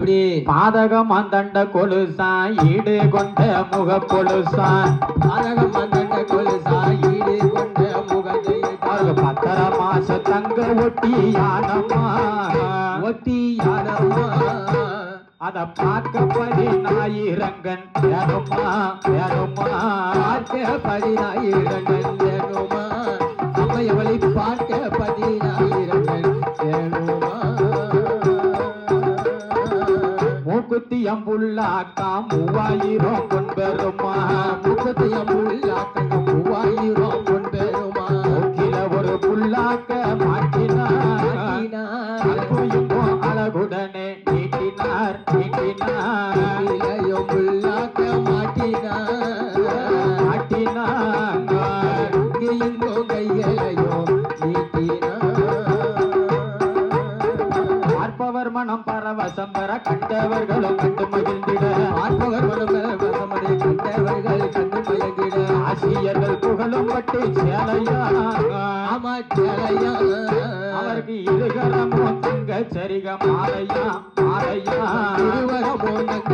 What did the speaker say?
அப்படி பாதகம் அந்தண்ட கொலுசான் ஈடு கொண்ட முக கொலுசான் பாதகம் அந்தண்ட கொலுசான் ஈடு கொண்ட முகத்தை பத்தர மாச தங்க ஒட்டியானம்மா ஒட்டியானம்மா அத பார்க்க 10,000 வேணுமா வேணுமா பார்க்க 10,000 வேணுமா அம்மையவளை பார்க்க 10,000 வேணுமா மூக்குத்தி அம்புள்ளாக்கா 3,000 கொண்பெருமா மூக்குத்தி அம்புள்ளாக்கா 3,000 கொண்பெருமா மூக்கில ஒரு புல்லாக்க மாட்டினா அழகுடனே நீட்டினார் நீட்டினார் இளையும் புல்லாக்க மாட்டினார் மாட்டினார் இங்கேயும் கையலையோ நீட்டினார் பார்ப்பவர் மனம் பரவசம் பெற கண்டவர்களும் கண்டு மகிழ்ந்திட பார்ப்பவர் மனம் பரவசமடை கண்டவர்கள் கண்டு மயங்கிட ஆசியர்கள் புகழும் பட்டு சேலையா ஆமா சேலையா அவருக்கு இருகரமோ தங்க சரிக மாலையா மாலையா இருவரமோ தங்க